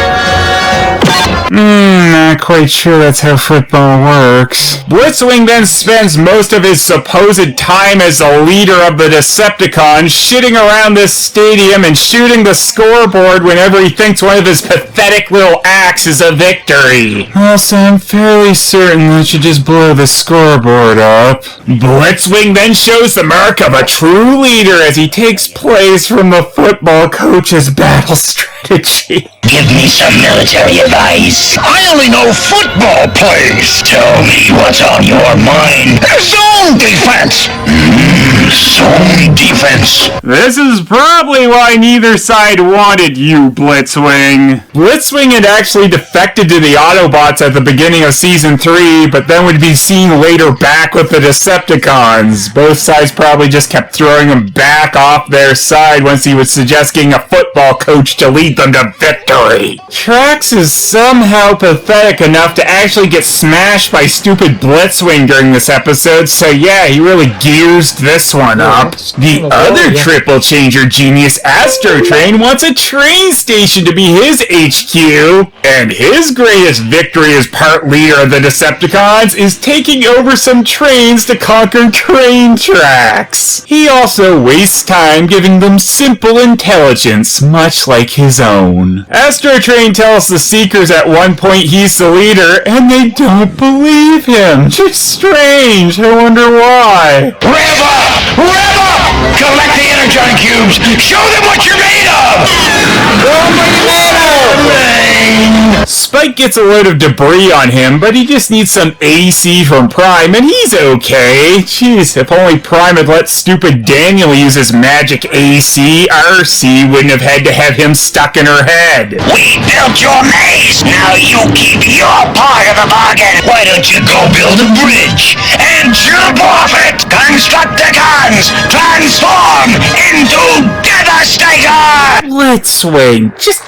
Not quite sure that's how football works. Blitzwing then spends most of his supposed time as the leader of the Decepticons shitting around this stadium and shooting the scoreboard whenever he thinks one of his pathetic little acts is a victory. Also, I'm fairly certain that should just blow the scoreboard up. Blitzwing then shows the mark of a true leader as he takes plays from the football coach's battle strategy. Give me some military advice. I only know football plays. Tell me what's on your mind. Zone defense. Zone defense. This is probably why neither side wanted you, Blitzwing. Blitzwing had actually defected to the Autobots at the beginning of Season 3, but then would be seen later back with the Decepticons. Both sides probably just kept throwing him back off their side once he would suggest getting a football coach to lead them to victory. Trax is somehow pathetic enough to actually get smashed by stupid Blitzwing during this episode, so yeah, he really gears this one up. The other triple changer genius, Astrotrain, wants a train station to be his HQ, and his greatest victory as part leader of the Decepticons is taking over some trains to conquer train tracks. He also wastes time giving them simple intelligence, much like his own. Astrotrain tells the Seekers at one point he's the leader, and they don't believe him. Just strange. I wonder why. Rev up! Rev up! Collect the energon cubes! Show them what you're made of! Spike gets a load of debris on him, but he just needs some AC from Prime, and he's okay. Jeez, if only Prime had let stupid Daniel use his magic AC, RC wouldn't have had to have him stuck in her head. We built your maze! Now you keep your part of the bargain! Why don't you go build a bridge and jump off it? Constructicons, transform into Devastator! Blitzwing, just...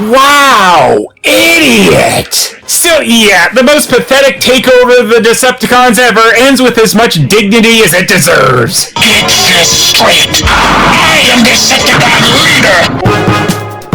wow! Idiot! So yeah, the most pathetic takeover of the Decepticons ever ends with as much dignity as it deserves. Get this straight! I am Decepticon leader!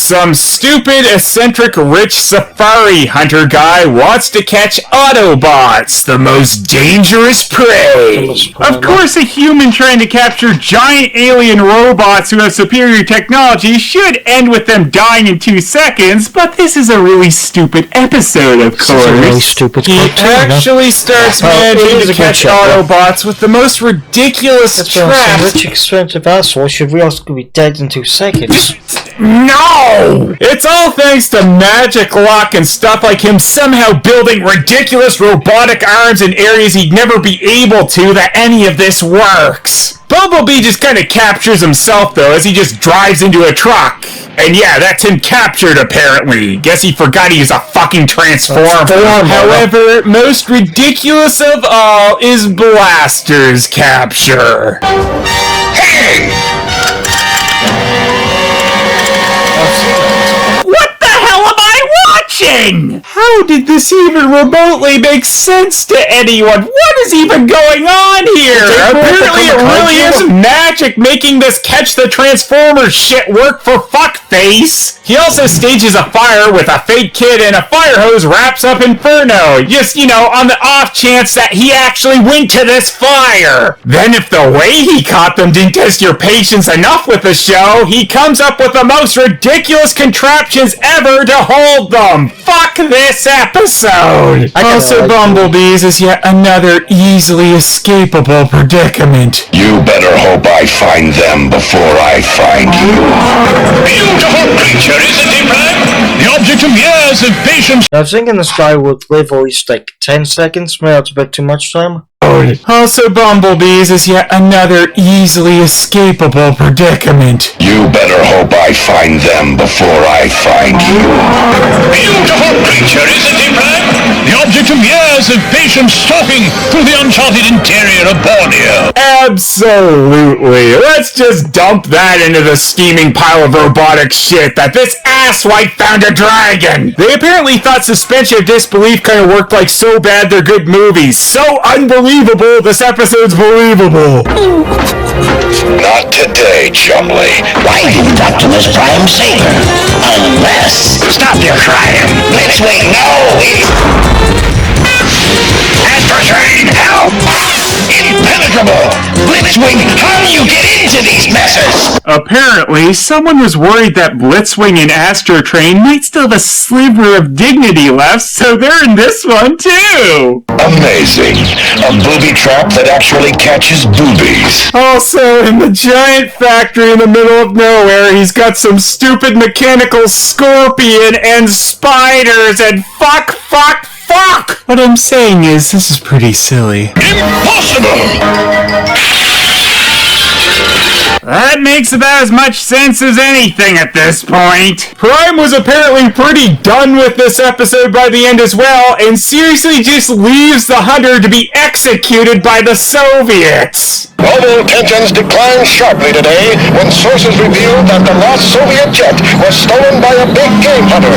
Some stupid, eccentric, rich safari hunter guy wants to catch Autobots, the most dangerous prey. Of course, a human trying to capture giant alien robots who have superior technology should end with them dying in 2 seconds, but this is a really stupid episode, of course. It's a really stupid He cartoon, actually starts managing to catch Autobots with the most ridiculous traps. Rich, expensive asshole should realistically be dead in 2 seconds. No! It's all thanks to magic lock and stuff like him somehow building ridiculous robotic arms in areas he'd never be able to that any of this works. Bumblebee just kind of captures himself, though, as he just drives into a truck. And yeah, that's him captured, apparently. Guess he forgot he was a fucking transformer. However, most ridiculous of all is Blaster's capture. Hey! What the hell am I watching? How did this even remotely make sense to anyone? What is even going on here? Apparently it really is magic making this catch the Transformers shit work for fuckface. He also stages a fire with a fake kid and a fire hose wraps up Inferno. Just, on the off chance that he actually went to this fire. Then if the way he caught them didn't test your patience enough with the show, he comes up with the most ridiculous contraptions ever to hold them. Fuck this episode. Also, Bumblebees is yet another easily escapable predicament. You better hope I find them before I find you. Beautiful creature, isn't he, Brad? The object of years of patience. I was thinking this guy would live at least 10 seconds, maybe that's a bit too much time. Also, Bumblebees is yet another easily escapable predicament. You better hope I find them before I find you. Beautiful creature, isn't he, Brad? The object of years of patience stalking through the uncharted interior of Borneo. Absolutely. Let's just dump that into the steaming pile of robotic shit that this asswipe found a dragon. They apparently thought suspension of disbelief kind of worked like So Bad They're Good movies. So unbelievable, this episode's believable. Not today, Chumley. Why didn't Optimus Prime save her? Unless... Stop your crying! Blitzwing, no! Astrotrain, help! Impenetrable! Blitzwing, how do you get into these messes? Apparently, someone was worried that Blitzwing and Astrotrain might still have a sliver of dignity left, so they're in this one too! Amazing. A booby trap that actually catches boobies. Also, in the giant factory in the middle of nowhere, he's got some stupid mechanical scorpion and spiders and fuck! What I'm saying is, this is pretty silly. Impossible! That makes about as much sense as anything at this point. Prime was apparently pretty done with this episode by the end as well, and seriously just leaves the Hunter to be executed by the Soviets. Global tensions declined sharply today when sources revealed that the lost Soviet jet was stolen by a big game hunter.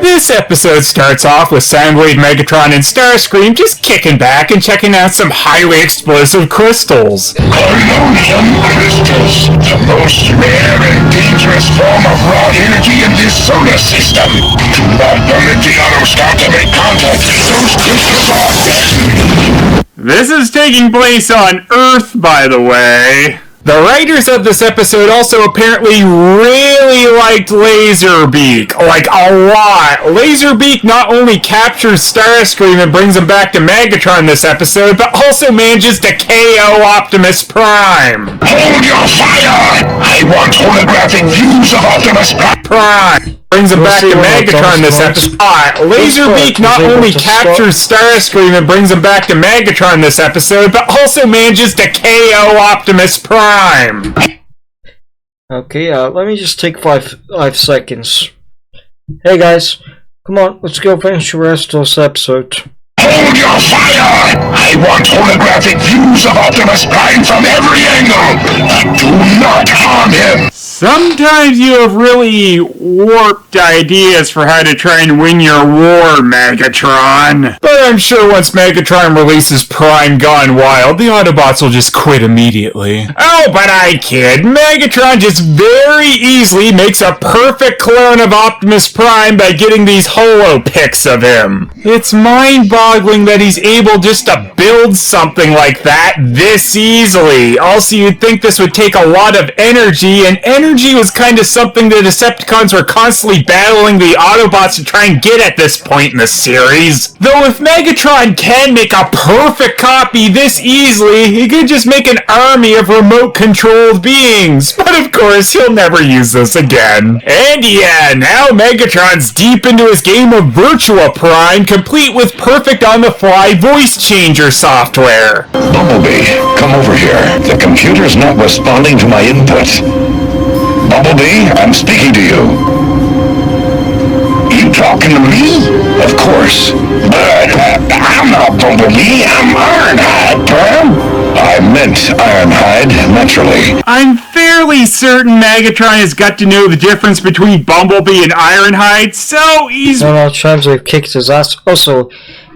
This episode starts off with Soundwave, Megatron, and Starscream just kicking back and checking out some highly explosive crystals. Polonium crystals, the most rare and dangerous form of raw energy in this solar system. Do not permit the Autoscout to make contact. Those crystals are deadly. This is taking place on Earth, by the way. The writers of this episode also apparently really liked Laserbeak, like a lot. Laserbeak not only captures Starscream and brings him back to Megatron this episode, but also manages to KO Optimus Prime. Hold your fire! I want holographic views of Optimus Prime. Brings him back to Megatron this episode. Laserbeak not only captures Starscream and brings him back to Megatron this episode, but also manages to KO Optimus Prime. Okay, let me just take five seconds. Hey guys, come on, let's go finish the rest of this episode. Hold your fire! I want holographic views of Optimus Prime from every angle! Do not harm him! Sometimes you have really warped ideas for how to try and win your war, Megatron. But I'm sure once Megatron releases Prime Gone Wild, the Autobots will just quit immediately. Oh, but I kid. Megatron just very easily makes a perfect clone of Optimus Prime by getting these holo pics of him. It's mind-boggling that he's able just to build something like that this easily. Also, you'd think this would take a lot of energy, and energy was kind of something the Decepticons were constantly battling the Autobots to try and get at this point in the series. Though if Megatron can make a perfect copy this easily, he could just make an army of remote-controlled beings. But of course, he'll never use this again. And yeah, now Megatron's deep into his game of Virtua Prime, complete with perfect on-the-fly voice changer software. Bumblebee, come over here. The computer's not responding to my input. Bumblebee, I'm speaking to you. You talking to me? Of course. But I'm not Bumblebee, I'm Ironhide, Prime. I meant Ironhide, naturally. I'm fairly certain Megatron has got to know the difference between Bumblebee and Ironhide, so he's... No, times they've kicked his ass. Also,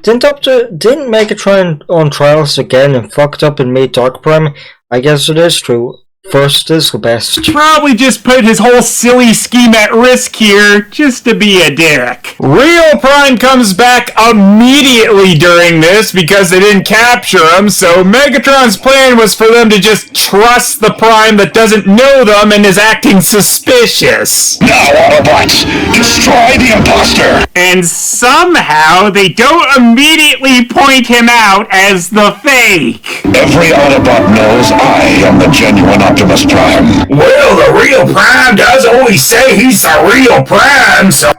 didn't Megatron on trials again and fucked up and made Dark Prime? I guess it is true. First is the best. Probably just put his whole silly scheme at risk here, just to be a dick. Real Prime comes back immediately during this because they didn't capture him, so Megatron's plan was for them to just trust the Prime that doesn't know them and is acting suspicious. Now, Autobots, destroy the imposter! And somehow they don't immediately point him out as the fake. Every Autobot knows I am the genuine Optimus Prime. Well, the real Prime does always say he's the real Prime, so...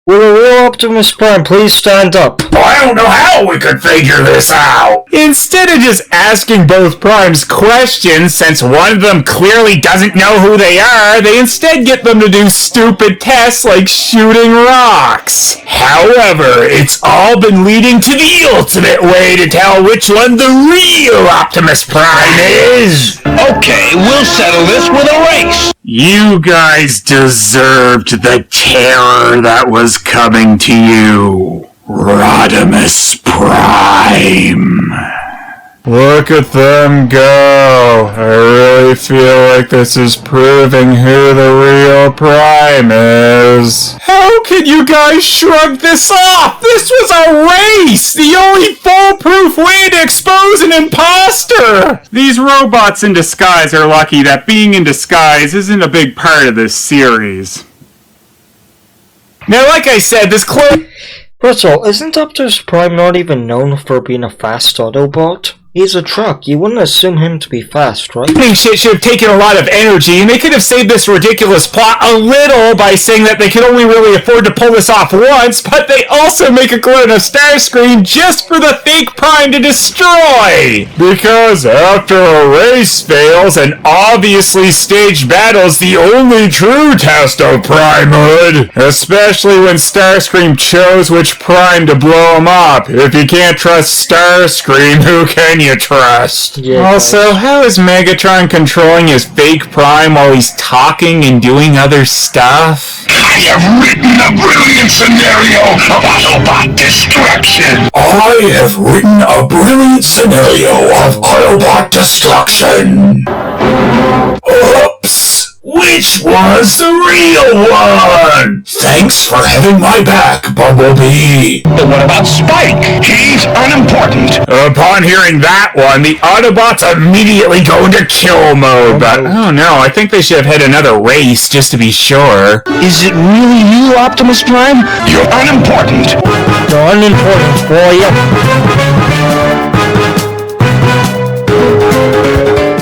Will the real Optimus Prime please stand up? I don't know how we could figure this out. Instead of just asking both Primes questions, since one of them clearly doesn't know who they are, they instead get them to do stupid tests like shooting rocks. However, it's all been leading to the ultimate way to tell which one the real Optimus Prime is. Okay, we'll settle this with a race. You guys deserved the terror that was coming to you, Rodimus Prime. Look at them go. I really feel like this is proving who the real Prime is. How can you guys shrug this off? This was a race! The only foolproof way to expose an imposter! These robots in disguise are lucky that being in disguise isn't a big part of this series. Now, like I said, this clone... First of all, isn't Optimus Prime not even known for being a fast Autobot? He's a truck. You wouldn't assume him to be fast, right? Shit should have taken a lot of energy, and they could have saved this ridiculous plot a little by saying that they could only really afford to pull this off once, but they also make a clone of Starscream just for the fake Prime to destroy! Because after a race fails, and obviously staged battle's the only true test of Primehood, especially when Starscream chose which Prime to blow him up. If you can't trust Starscream, who can you trust? Yeah, also, how is Megatron controlling his fake Prime while he's talking and doing other stuff? I have written a brilliant scenario of Autobot destruction. I have written a brilliant scenario of Autobot destruction. Oops! Which was the real one? Thanks for having my back, Bumblebee. But what about Spike? He's unimportant. Upon hearing that one, the Autobots immediately go into kill mode, but oh no, I think they should have had another race just to be sure. Is it really you, Optimus Prime? You're unimportant. You're unimportant, boy.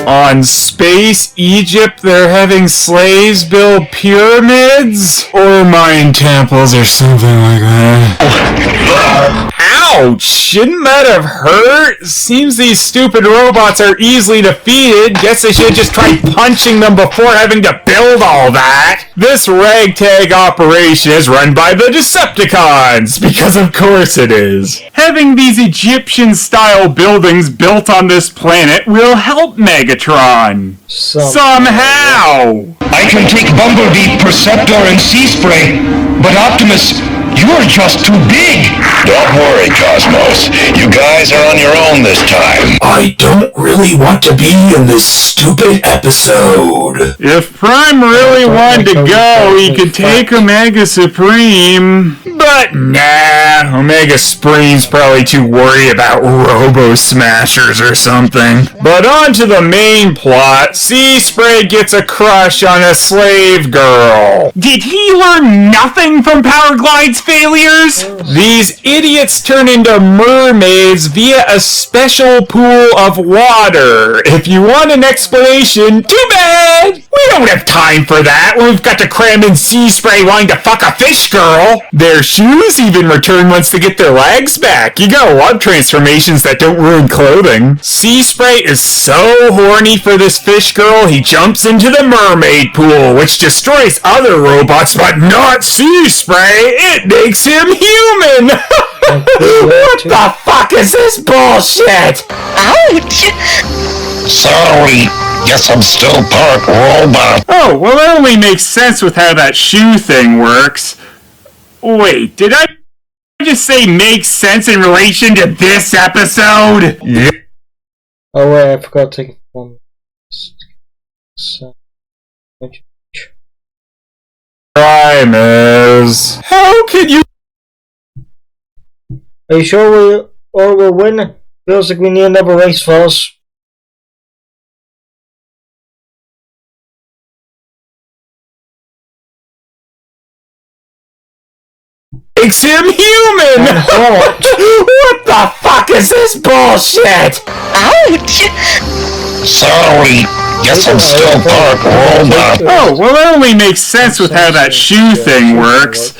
On Space Egypt, they're having slaves build pyramids? Or mine temples or something like that. How Ouch! Shouldn't that have hurt? Seems these stupid robots are easily defeated. Guess I should just try punching them before having to build all that. This ragtag operation is run by the Decepticons, because of course it is. Having these Egyptian-style buildings built on this planet will help Megatron. Somehow! I can take Bumblebee, Perceptor, and Sea Spray, but Optimus, you're just too big! Don't worry, Cosmos. You guys are on your own this time. I don't really want to be in this stupid episode. If Prime really wanted to go, he could take Omega Supreme. But nah, Omega Supreme's probably too worried about Robo Smashers or something. But on to the main plot. Sea Spray gets a crush on a slave girl. Did he learn nothing from Power Glide's failures? These idiots turn into mermaids via a special pool of water. If you want an explanation, too bad! We don't have time for that when we've got to cram in Sea Spray wanting to fuck a fish girl. Their shoes even return once they get their legs back. You gotta love transformations that don't ruin clothing. Sea Spray is so horny for this fish girl, he jumps into the mermaid pool, which destroys other robots, but not Sea Spray. It makes him human! What the fuck is this bullshit? Ouch! Sorry, guess I'm still part robot. Oh, well that only makes sense with how that shoe thing works. Wait, did I just say makes sense in relation to this episode? Yeah. Oh wait, I forgot to take one. Primus. How can you... Are you sure we'll win? Feels like we need another race for us. Makes him human! What the fuck is this bullshit? Ouch! Sorry, guess I'm still part robot. Oh, well that only makes sense with how that shoe thing works.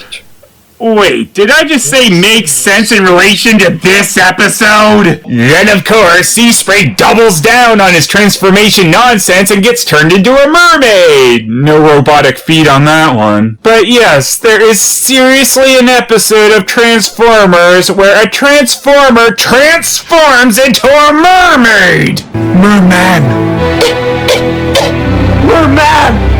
Wait, did I just say makes sense in relation to this episode? Then of course, Sea Spray doubles down on his transformation nonsense and gets turned into a mermaid. No robotic feet on that one. But yes, there is seriously an episode of Transformers where a Transformer transforms into a mermaid. Merman. Merman.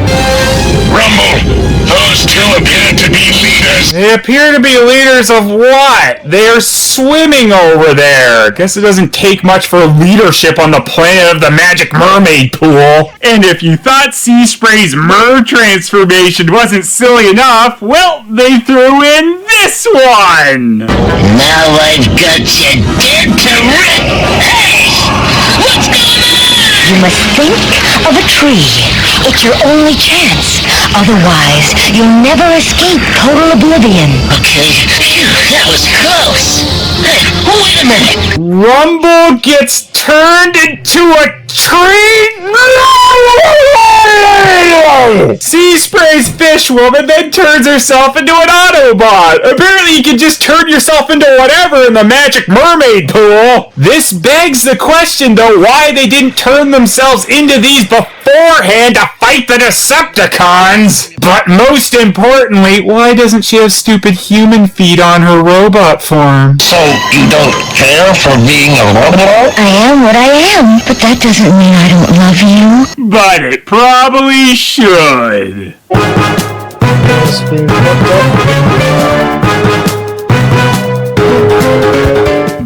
Rumble, those two appear to be leaders. They appear to be leaders of what? They are swimming over there. Guess it doesn't take much for leadership on the planet of the Magic Mermaid Pool. And if you thought Sea Spray's mer transformation wasn't silly enough, well, they threw in this one. Now I've got you dead to rights. Hey, what's going on? You must think of a tree. It's your only chance. Otherwise, you'll never escape total oblivion. Okay, phew, that was close. Hey, wait a minute. Rumble gets turned into a tree? Sea Spray's fish woman then turns herself into an Autobot. Apparently you can just turn yourself into whatever in the Magic Mermaid Pool. This begs the question though why they didn't turn themselves into these beforehand to fight the Decepticons. But most importantly, why doesn't she have stupid human feet on her robot form? So, you don't care for being a robot? I am what I am, but that doesn't mean I don't love you. But it probably should.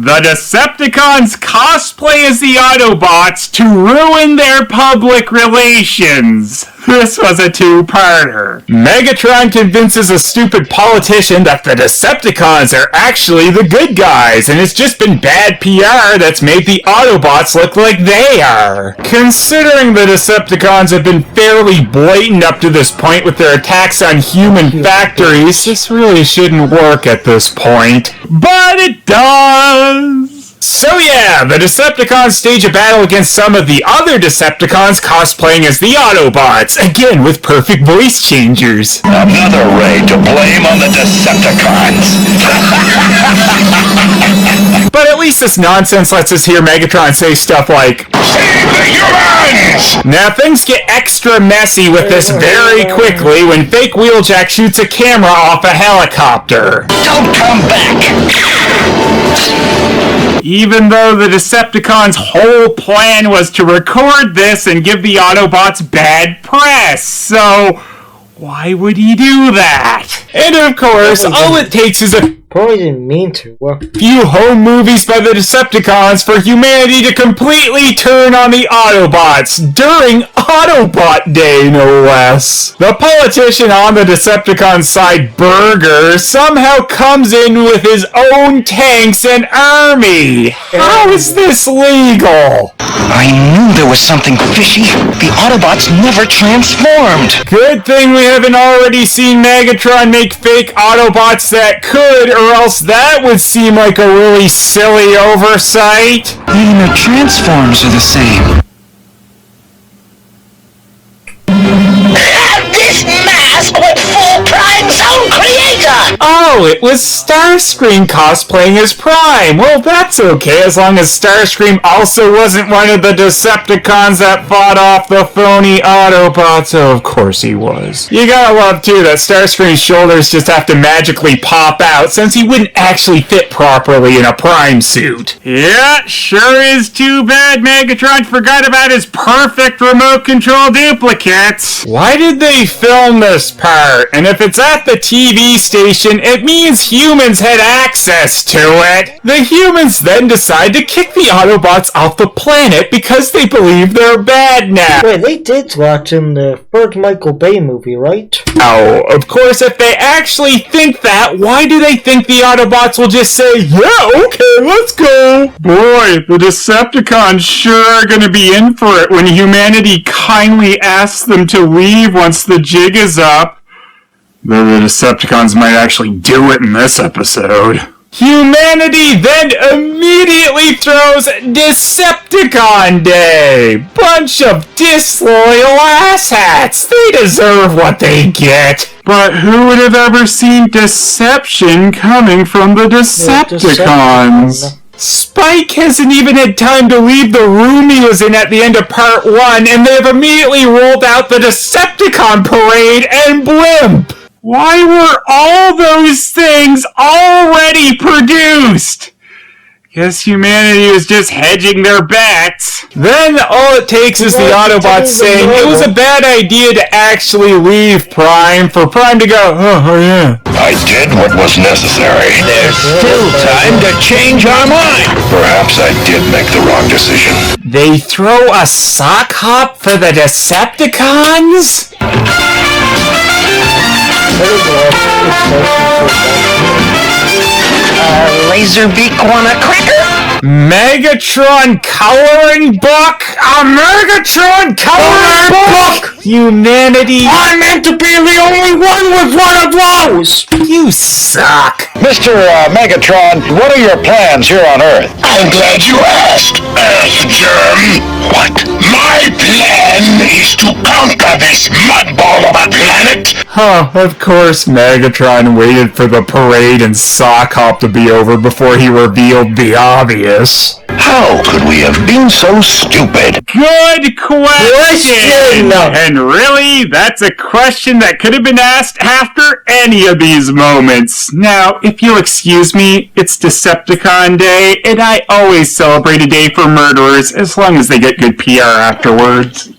The Decepticons cosplay as the Autobots to ruin their public relations. This was a two-parter. Megatron convinces a stupid politician that the Decepticons are actually the good guys, and it's just been bad PR that's made the Autobots look like they are. Considering the Decepticons have been fairly blatant up to this point with their attacks on human factories, this really shouldn't work at this point. But it does! So yeah, the Decepticons stage a battle against some of the other Decepticons cosplaying as the Autobots, again with perfect voice changers. Another raid to blame on the Decepticons. But at least this nonsense lets us hear Megatron say stuff like, Save the humans! Now things get extra messy with this very quickly when Fake Wheeljack shoots a camera off a helicopter. Don't come back! Even though the Decepticons' whole plan was to record this and give the Autobots bad press, so why would he do that? And of course, all it takes is a Probably didn't mean to. few home movies by the Decepticons for humanity to completely turn on the Autobots during Autobot Day, no less. The politician on the Decepticon side, Burger, somehow comes in with his own tanks and army. How is this legal? I knew there was something fishy. The Autobots never transformed. Good thing we haven't already seen Megatron make fake Autobots that could, or else that would seem like a really silly oversight. Even their transforms are the same. This mask would fool Prime's own creator! Oh, it was Starscream cosplaying as Prime. Well, that's okay, as long as Starscream also wasn't one of the Decepticons that fought off the phony Autobots. Oh, of course he was. You gotta love, too, that Starscream's shoulders just have to magically pop out, since he wouldn't actually fit properly in a Prime suit. Yeah, sure is too bad Megatron forgot about his perfect remote control duplicates. Why did they film this part? And if it's at the TV station, it means humans had access to it. The humans then decide to kick the Autobots off the planet because they believe they're bad now. Wait, they did that in the third Michael Bay movie, right? Oh, of course, if they actually think that, why do they think the Autobots will just say, yeah, okay, let's go? Boy, the Decepticons sure are gonna be in for it when humanity kindly asks them to leave once the jig is up. Though the Decepticons might actually do it in this episode. Humanity then immediately throws Decepticon Day! Bunch of disloyal asshats! They deserve what they get! But who would have ever seen deception coming from the Decepticons? Spike hasn't even had time to leave the room he was in at the end of part 1, and they've immediately rolled out the Decepticon parade and blimp! Why were all those things already produced? Guess humanity was just hedging their bets. Then all it takes is the Autobots saying it was a bad idea to actually leave Prime for Prime to go, oh yeah. I did what was necessary. There's still time to change our mind. Perhaps I did make the wrong decision. They throw a sock hop for the Decepticons? Laserbeak want a cracker? Megatron coloring book? A Megatron coloring book? Humanity. I meant to be the only one with one of those! You suck. Mr. Megatron, what are your plans here on Earth? I'm glad you asked, Earth Germ. What? My plan is to conquer this mudball of a planet. Huh, of course Megatron waited for the parade and sock hop to be over before he revealed the obvious. How could we have been so stupid? Good question! And really, that's a question that could have been asked after any of these moments. Now, if you'll excuse me, it's Decepticon Day, and I always celebrate a day for murderers as long as they get good PR afterwards.